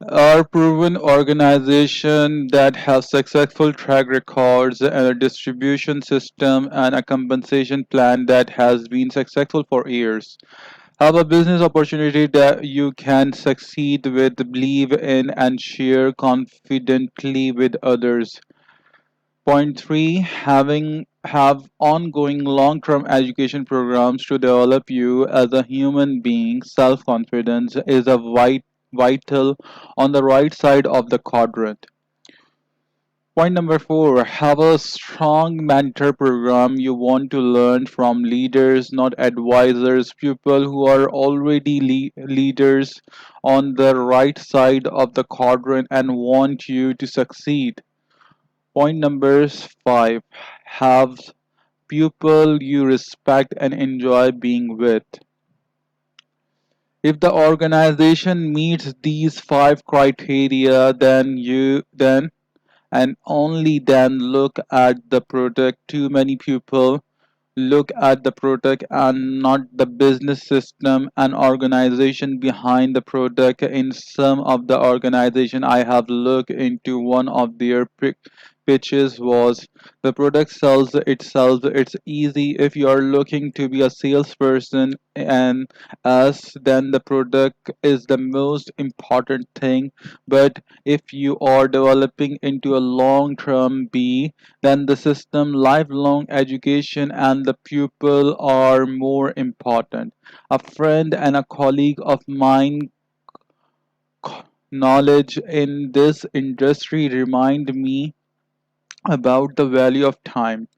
Are proven organization that have successful track records and a distribution system and a compensation plan that has been successful for years. Have a business opportunity that you can succeed with, believe in, and share confidently with others. Point three, have ongoing long-term education programs to develop you as a human being. Self-confidence is a vital on the right side of the quadrant. Point number four, have a strong mentor program. You want to learn from leaders, not advisors, people who are already leaders on the right side of the quadrant and want you to succeed. Point number five, have people you respect and enjoy being with. If the organization meets these five criteria, then and only then look at the product. Too many people look at the product and not the business system and organization behind the product. In some of the organization I have looked into, one of their pitches was the product sells itself. It's easy if you are looking to be a salesperson and us, then the product is the most important thing. But if you are developing into a long term B, then the system, lifelong education, and the pupil are more important. A friend and a colleague of mine, knowledge in this industry, remind me about the value of time.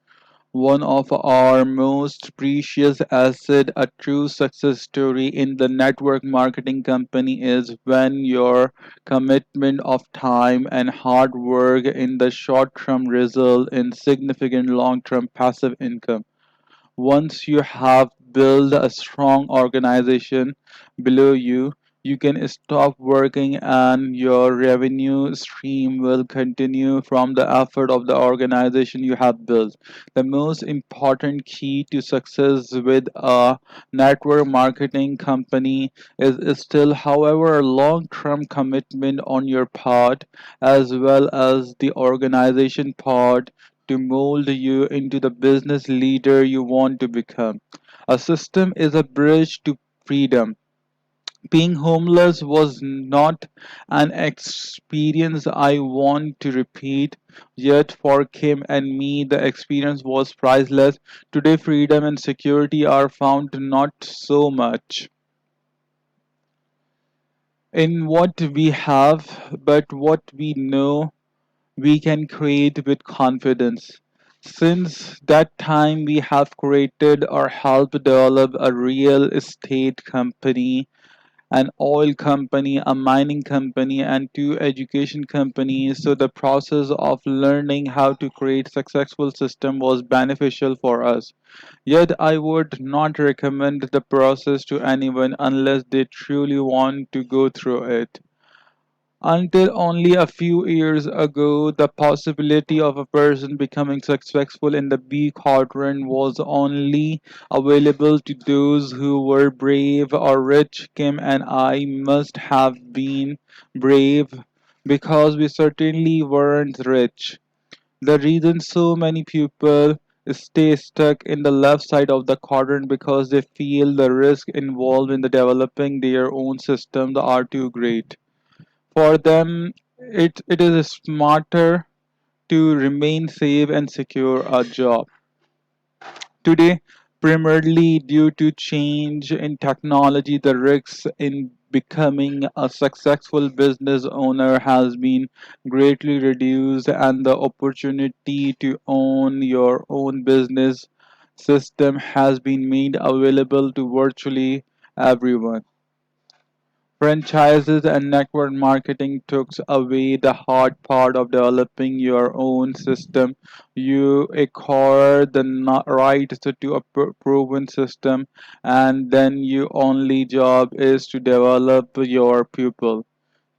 One of our most precious assets, a true success story in the network marketing company is when your commitment of time and hard work in the short term result in significant long term passive income. Once you have built a strong organization below you, you can stop working and your revenue stream will continue from the effort of the organization you have built. The most important key to success with a network marketing company is still, however, a long term commitment on your part as well as the organization part to mold you into the business leader you want to become. A system is a bridge to freedom. Being homeless was not an experience I want to repeat, yet for Kim and me, the experience was priceless. Today, freedom and security are found not so much in what we have, but what we know we can create with confidence. Since that time, we have created or helped develop a real estate company, an oil company, a mining company, and two education companies. So the process of learning how to create successful system was beneficial for us. Yet I would not recommend the process to anyone unless they truly want to go through it. Until only a few years ago, the possibility of a person becoming successful in the B quadrant was only available to those who were brave or rich. Kim and I must have been brave because we certainly weren't rich. The reason so many people stay stuck in the left side of the quadrant because they feel the risk involved in the developing their own systems are too great. For them, it is smarter to remain safe and secure a job. Today, primarily due to change in technology, the risks in becoming a successful business owner has been greatly reduced, and the opportunity to own your own business system has been made available to virtually everyone. Franchises and network marketing took away the hard part of developing your own system. You acquire the rights to a proven system, and then your only job is to develop your people.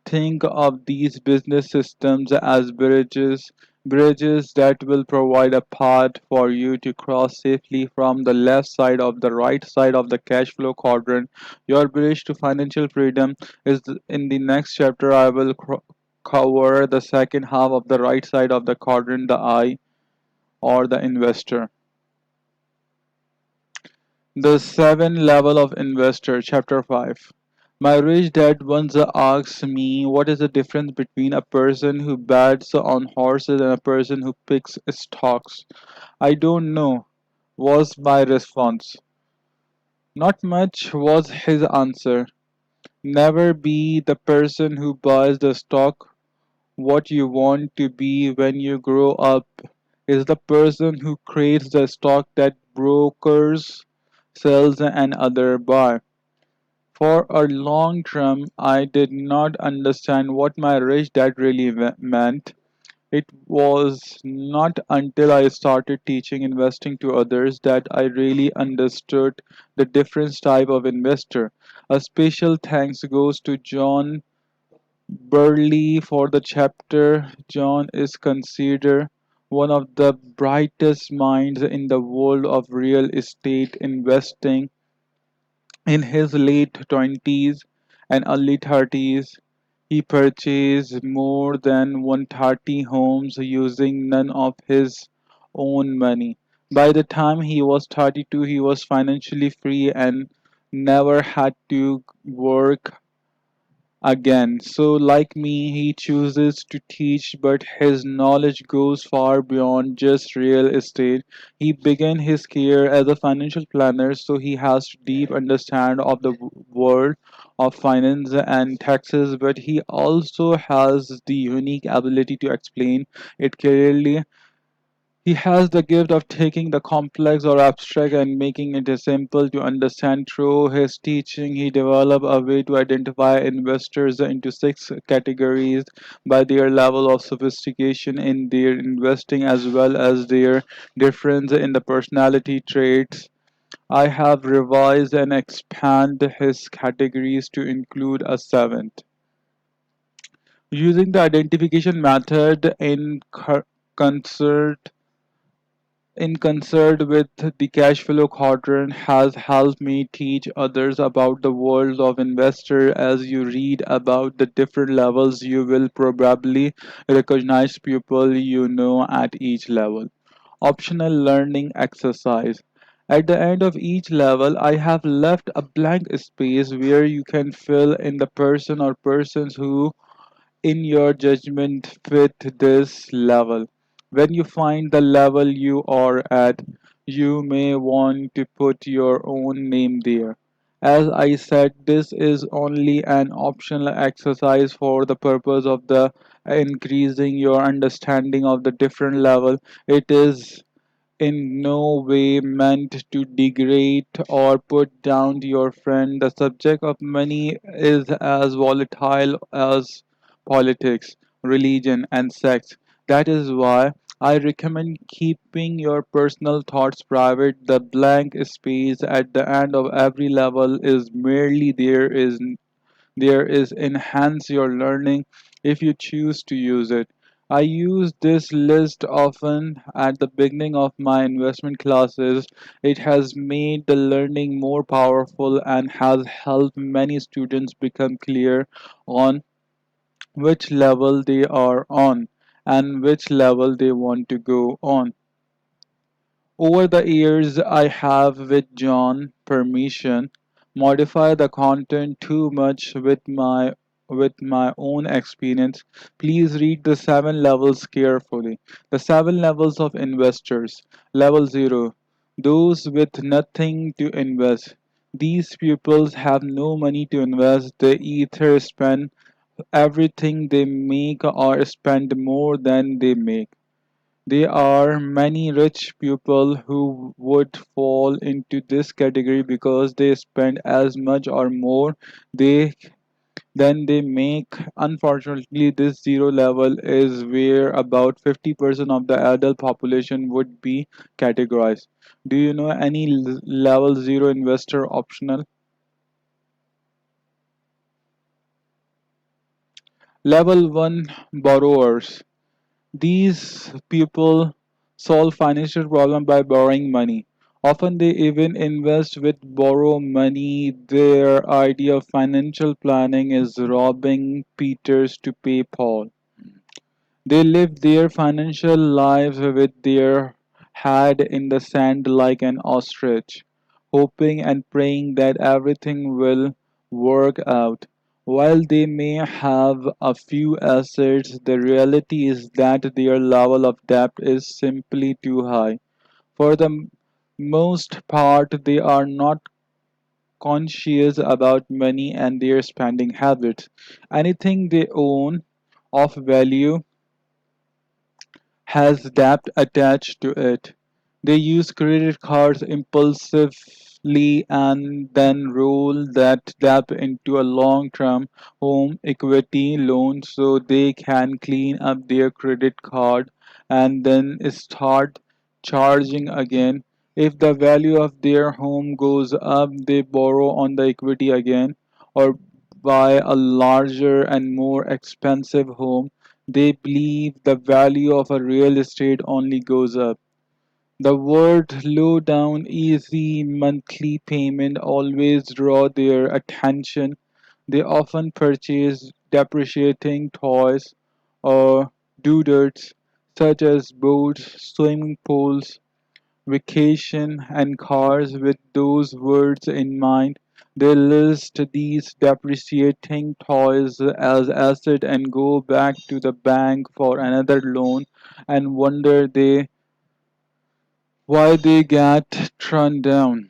Think of these business systems as bridges. bridges that will provide a path for you to cross safely from the left side of the right side of the cash flow quadrant. Your bridge to financial freedom is in the next chapter. I will cover the second half of the right side of the quadrant, the I or the investor. The seven level of investor, chapter 5. My rich dad once asked me what is the difference between a person who bets on horses and a person who picks stocks. I don't know, was my response. Not much was his answer. Never be the person who buys the stock. What you want to be when you grow up is the person who creates the stock that brokers, sells, and other buy. For a long term, I did not understand what my rich dad really meant. It was not until I started teaching investing to others that I really understood the different type of investor. A special thanks goes to John Burley for the chapter. John is considered one of the brightest minds in the world of real estate investing. In his late 20s and early 30s, he purchased more than 130 homes using none of his own money. By the time he was 32, he was financially free and never had to work again. So, like me, he chooses to teach, but his knowledge goes far beyond just real estate. He began his career as a financial planner, so he has deep understand of the world of finance and taxes, but he also has the unique ability to explain it clearly. He has the gift of taking the complex or abstract and making it simple to understand. Through his teaching, he developed a way to identify investors into six categories by their level of sophistication in their investing as well as their difference in the personality traits. I have revised and expanded his categories to include a seventh. Using the identification method concert concert with the cash flow quadrant has helped me teach others about the world of investor. As you read about the different levels, you will probably recognize people you know at each level. Optional learning exercise. At the end of each level, I have left a blank space where you can fill in the person or persons who in your judgment fit this level. When you find the level you are at, you may want to put your own name there. As I said, this is only an optional exercise for the purpose of the increasing your understanding of the different level. It is in no way meant to degrade or put down your friend. The subject of money is as volatile as politics, religion, and sex. That is why I recommend keeping your personal thoughts private. The blank space at the end of every level is merely there is enhance your learning if you choose to use it. I use this list often at the beginning of my investment classes. It has made the learning more powerful and has helped many students become clear on which level they are on and which level they want to go on. Over the years, I have, with John permission, modified the content too much with my own experience. Please read the seven levels carefully. The seven levels of investors. Level 0. Those with nothing to invest. These pupils have no money to invest. They either spend everything they make or spend more than they make. There are many rich people who would fall into this category because they spend as much or more they than they make. Unfortunately, this zero level is where about 50% of the adult population would be categorized. Do you know any level zero investor optional? Level 1 borrowers. These people solve financial problem by borrowing money. Often they even invest with borrow money. Their idea of financial planning is robbing Peters to pay Paul. They live their financial lives with their head in the sand like an ostrich, hoping and praying that everything will work out. While they may have a few assets, the reality is that their level of debt is simply too high. For the most part, they are not conscious about money and their spending habits. Anything they own of value has debt attached to it. They use credit cards impulsively and then roll that debt into a long term home equity loan so they can clean up their credit card and then start charging again. If the value of their home goes up, they borrow on the equity again or buy a larger and more expensive home. They believe the value of a real estate only goes up. The word low down easy monthly payment always draw their attention. They often purchase depreciating toys or duds such as boats, swimming pools, vacation, and cars with those words in mind. They list these depreciating toys as asset and go back to the bank for another loan and wonder why they get turned down.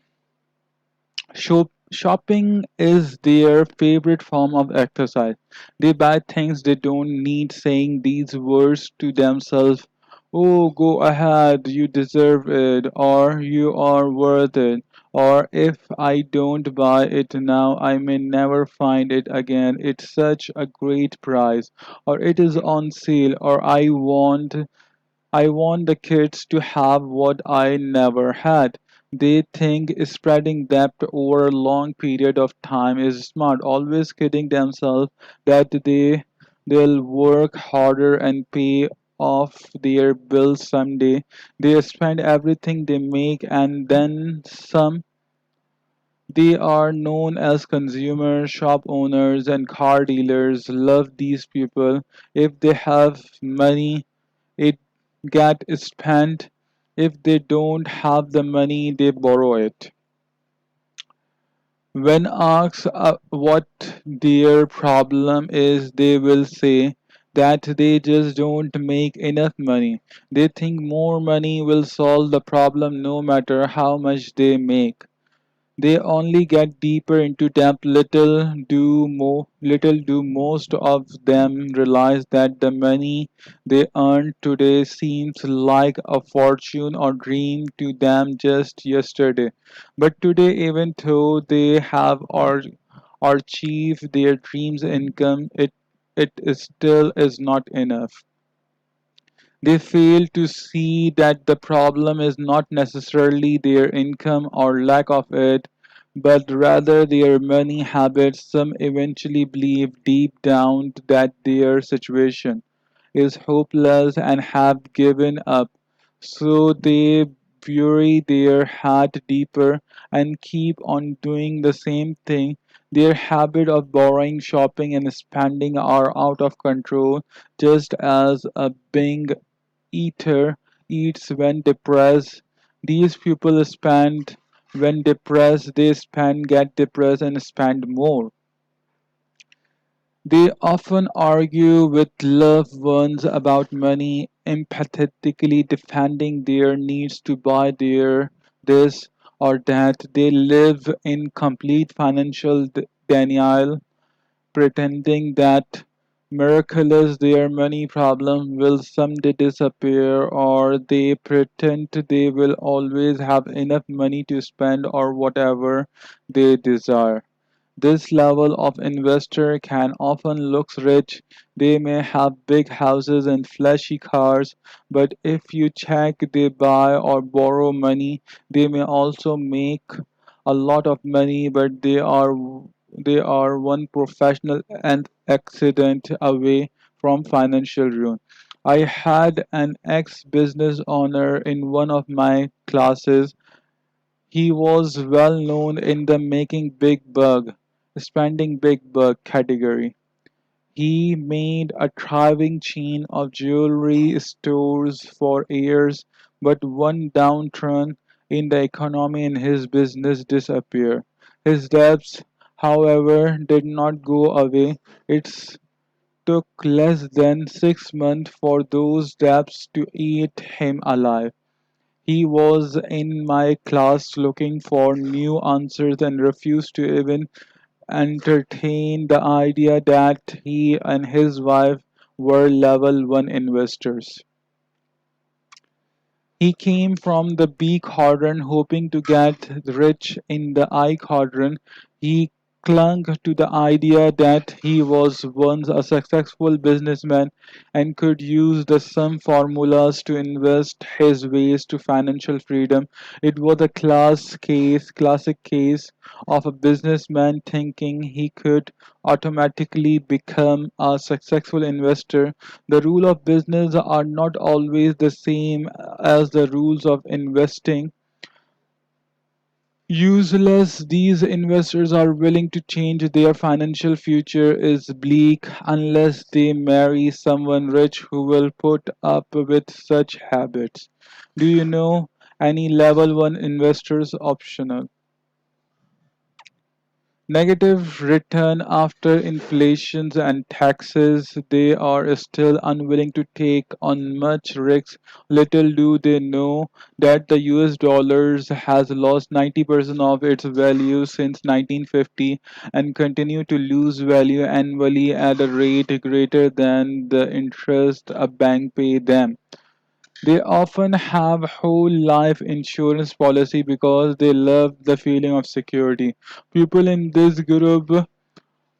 Shopping is their favorite form of exercise. They buy things they don't need, saying these words to themselves: "Oh, go ahead, you deserve it," or "You are worth it," or "If I don't buy it now, I may never find it again. It's such a great price," or "It is on sale," or I want the kids to have what I never had. They think spreading debt over a long period of time is smart, always kidding themselves that they'll work harder and pay off their bills someday. They spend everything they make and then some. They are known as consumers, shop owners, and car dealers. Love these people. If they have money, it get spent. If they don't have the money, they borrow it. When asked what their problem is, they will say that they just don't make enough money. They think more money will solve the problem no matter how much they make. They only get deeper into debt. Little do most of them realize that the money they earn today seems like a fortune or dream to them just yesterday. But today, even though they have or achieved their dreams income, it is still is not enough. They fail to see that the problem is not necessarily their income or lack of it, but rather their money habits. Some eventually believe deep down that their situation is hopeless and have given up. So they bury their head deeper and keep on doing the same thing. Their habit of borrowing, shopping, and spending are out of control, just as a being eater eats when depressed. These people spend when depressed, they spend, get depressed, and spend more. They often argue with loved ones about money, empathetically defending their needs to buy their this or that. They live in complete financial denial, pretending that miraculous their money problem will someday disappear, or they pretend they will always have enough money to spend or whatever they desire. This level of investor can often look rich. They may have big houses and flashy cars, but if you check they buy or borrow money, they may also make a lot of money, but they are one professional and accident away from financial ruin. I had an ex business owner in one of my classes. He was well known in the making big bug, spending big bug category. He made a thriving chain of jewelry stores for years, but one downturn in the economy and his business disappeared. His debts, however, did not go away. It took less than 6 months for those debts to eat him alive. He was in my class looking for new answers and refused to even entertain the idea that he and his wife were level 1 investors. He came from the B quadrant hoping to get rich in the I quadrant. He clung to the idea that he was once a successful businessman and could use the sum formulas to invest his ways to financial freedom. It was a classic case of a businessman thinking he could automatically become a successful investor. The rules of business are not always the same as the rules of investing. Useless these investors are willing to change their financial future is bleak unless they marry someone rich who will put up with such habits. Do you know any level 1 investors optional? Negative return after inflation and taxes, they are still unwilling to take on much risk. Little do they know that the US dollars has lost 90% of its value since 1950 and continue to lose value annually at a rate greater than the interest a bank pay them. They often have whole life insurance policy because they love the feeling of security. People in this group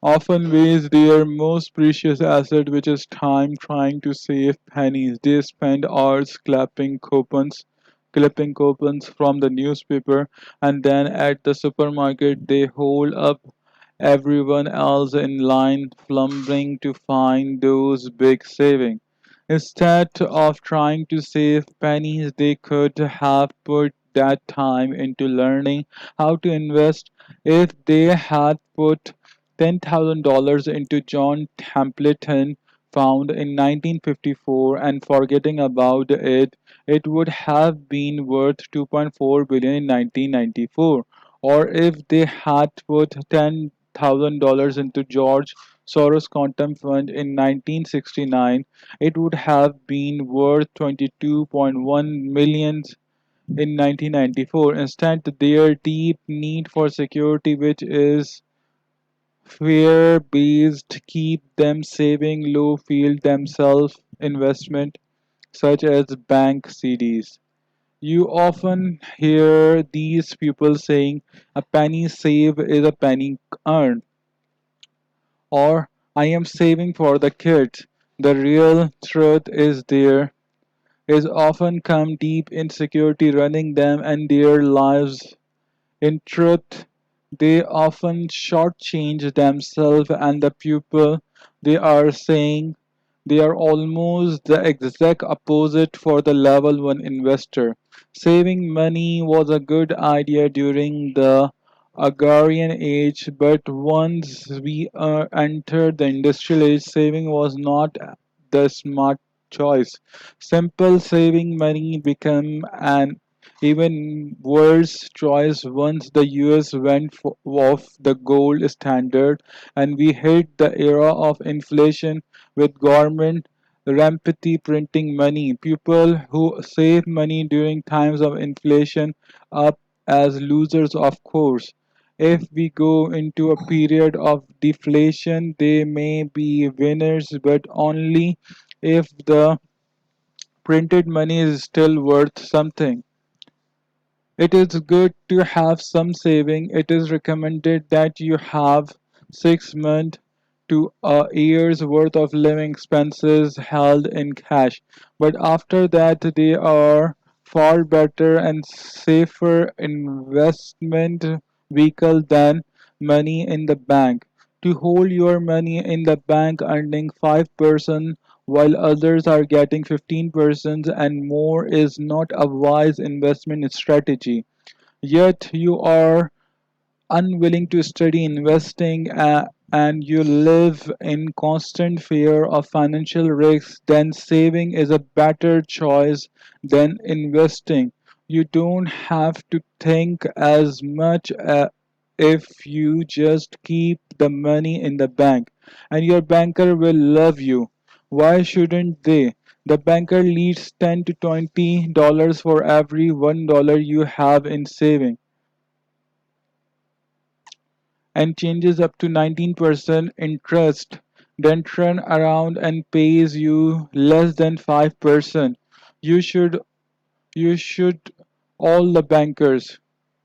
often waste their most precious asset, which is time, trying to save pennies. They spend hours clipping coupons from the newspaper, and then at the supermarket they hold up everyone else in line, fumbling to find those big savings. Instead of trying to save pennies, they could have put that time into learning how to invest. If they had put $10,000 into John Templeton found in 1954 and forgetting about it, it would have been worth 2.4 billion in 1994. Or if they had put $10,000 into George Soros Quantum Fund in 1969, it would have been worth 22.1 million in 1994. Instead, their deep need for security, which is fear based, keep them saving low field themselves investment such as bank CDs. You often hear these people saying a penny saved is a penny earned, or I am saving for the kids. The real truth is there is often come deep insecurity running them and their lives. In truth, they often shortchange themselves and the people they are saying they are almost the exact opposite for the level 1 investor. Saving money was a good idea during the agrarian age, but once we entered the industrial age, saving was not the smart choice. Simple saving money became an even worse choice once the US went off the gold standard and we hit the era of inflation with government rampantly printing money. People who save money during times of inflation up as losers, of course. If we go into a period of deflation, they may be winners, but only if the printed money is still worth something. It is good to have some saving. It is recommended that you have 6 months to a year's worth of living expenses held in cash. But after that, they are far better and safer investment vehicle than money in the bank. To hold your money in the bank earning 5% while others are getting 15% and more is not a wise investment strategy. Yet you are unwilling to study investing and you live in constant fear of financial risks, then saving is a better choice than investing. You don't have to think as much if you just keep the money in the bank, and your banker will love you. Why shouldn't they? The banker leads $10 to $20 for every $1 you have in saving and changes up to 19% interest, then turn around and pays you less than 5%. You should you should all the bankers.